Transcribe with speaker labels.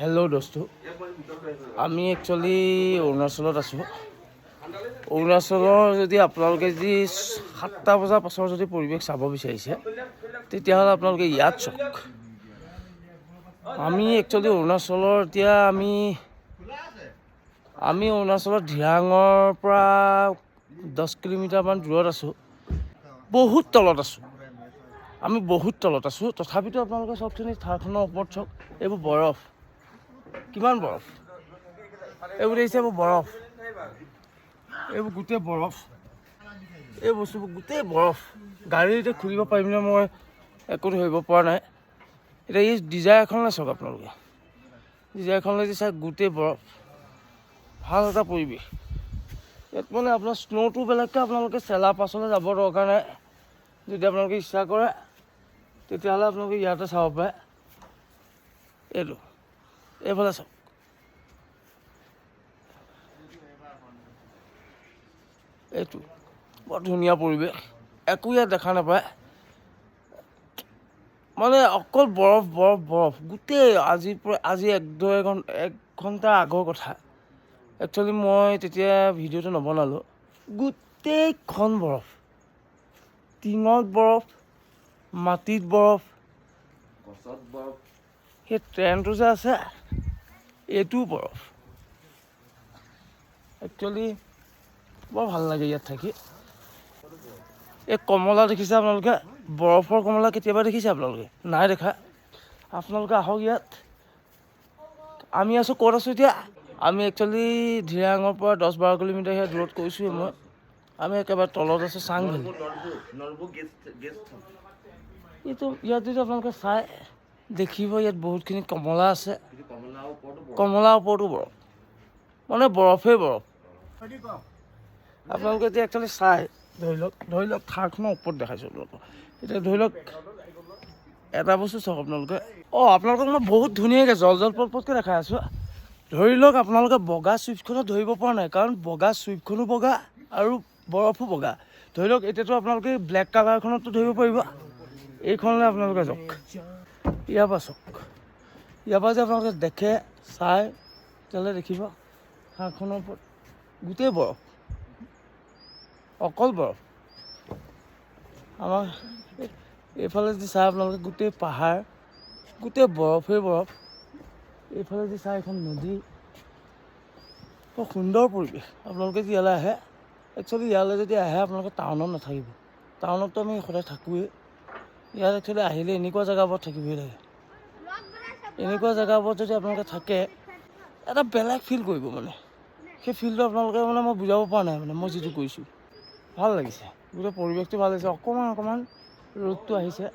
Speaker 1: Hello' দোস্তু, আমি actually অৰুণাচলত আছোঁ। অৰুণাচলৰ যদি আপোনালোকে যদি 7টা বজাৰ পাছৰ যদি পৰিৱেশ চাব বিচাৰিছে তেতিয়াহ'লে আপোনালোকে ইয়াত চাওক। আমি একচুৱেলি অৰুণাচলৰ এতিয়া আমি অৰুণাচলৰ ধিৰাঙৰ পৰা 10 কিলোমিটাৰমান দূৰত আছোঁ। বহুত তলত আছোঁ, আমি বহুত তলত আছোঁ। তথাপিতো আপোনালোকে চাওকচোন, থাৰখনৰ ওপৰত চাওক, এইবোৰ বৰফ, কিমান বৰফ, এইবোৰ দেখিছে, এইবোৰ বৰফ, এইবোৰ গোটেই বৰফ, এই বস্তুবোৰ গোটেই বৰফ। গাড়ী এতিয়া খুলিব পাৰিমনে মই একো ধৰিব পৰা নাই। এতিয়া এই ডিজায়াৰখনলৈ চাওক আপোনালোকে, ডিজায়াৰখনলৈ যে চাওক, গোটেই বৰফ, ভাল এটা পৰিৱেশ। ইয়াত মানে আপোনাৰ স্ন'টো বেলেগকৈ, আপোনালোকে চেলা পাছলৈ যাব দৰকাৰ নাই। যদি আপোনালোকে ইচ্ছা কৰে তেতিয়াহ'লে আপোনালোকে ইয়াতে চাব পাৰে। এইটো এইফালে চাওক, এইটো বৰ ধুনীয়া পৰিৱেশ, একো ইয়াত দেখা নাপায়। মানে অকল বৰফ বৰফ বৰফ গোটেই। আজি 1 ঘণ্টা আগৰ কথা। একচুৱেলি মই তেতিয়া ভিডিঅ'টো নবনালোঁ। গোটেইখন বৰফ, টিঙত বৰফ, মাটিত বৰফ, গছত বৰফ, সেই ট্ৰেইনটো যে আছে এইটোও বৰফ। একচুৱেলি বৰ ভাল লাগে ইয়াত থাকি। এই কমলা দেখিছে আপোনালোকে, বৰফৰ কমলা কেতিয়াবা দেখিছে আপোনালোকে? নাই দেখা। আপোনালোকে আহক ইয়াত। আমি আছোঁ ক'ত আছোঁ এতিয়া? আমি একচুৱেলি ধিৰাঙৰ পৰা 10-12 কিলোমিটাৰ ইয়াত দূৰত কৈছোঁৱেই মই। আমি একেবাৰে তলত আছোঁ, চাংভেলী। এইটো ইয়াত যদি আপোনালোকে চাই দেখিব, ইয়াত বহুতখিনি কমলা আছে। কমলাৰ ওপৰতো বৰফ, মানে বৰফেই বৰফ। আপোনালোকে এতিয়া একচুৱেলি চাই ধৰি লওক থাৰখনৰ ওপৰত দেখাইছোঁ আপোনালোকক। এতিয়া ধৰি লওক এটা বস্তু চাওক আপোনালোকে। আপোনালোকক মই বহুত ধুনীয়াকৈ জল পটকৈ দেখাই আছোঁ। ধৰি লওক আপোনালোকে বগা চুইফ্টখনত ধৰিব পৰা নাই, কাৰণ বগা চুইফ্টখনো বগা আৰু বৰফো বগা। ধৰি লওক এতিয়াতো আপোনালোকে ব্লেক কালাৰখনতো ধৰিব পাৰিব। এইখনলৈ আপোনালোকে যাওক, ইয়াৰ পৰা চাওক, ইয়াৰ পৰা যে আপোনালোকে দেখে চাই তেতিয়াহ'লে দেখিব থাৰখনৰ ওপৰত গোটেই বৰফ, অকল বৰফ। আমাৰ এইফালে যদি চাই আপোনালোকে গোটেই পাহাৰ, গোটেই বৰফেই বৰফ। এইফালে যদি চাই এখন নদী, বৰ সুন্দৰ পৰিৱেশ। আপোনালোকে যদি ইয়ালৈ আহে, একচুৱেলি ইয়ালৈ যদি আহে আপোনালোকে টাউনত নাথাকিব। টাউনততো আমি সদায় থাকোঁৱেই। ইয়াত একচুৱেলি আহিলে এনেকুৱা জেগাবোৰত থাকিবই লাগে। এনেকুৱা জেগাবোৰত যদি আপোনালোকে থাকে, এটা বেলেগ ফিল কৰিব। মানে সেই ফিলটো আপোনালোকে মানে মই বুজাব পৰা নাই। মানে মই যিটো কৰিছোঁ ভাল লাগিছে, গোটেই পৰিৱেশটো ভাল লাগিছে। অকণমান ৰ'দটো আহিছে।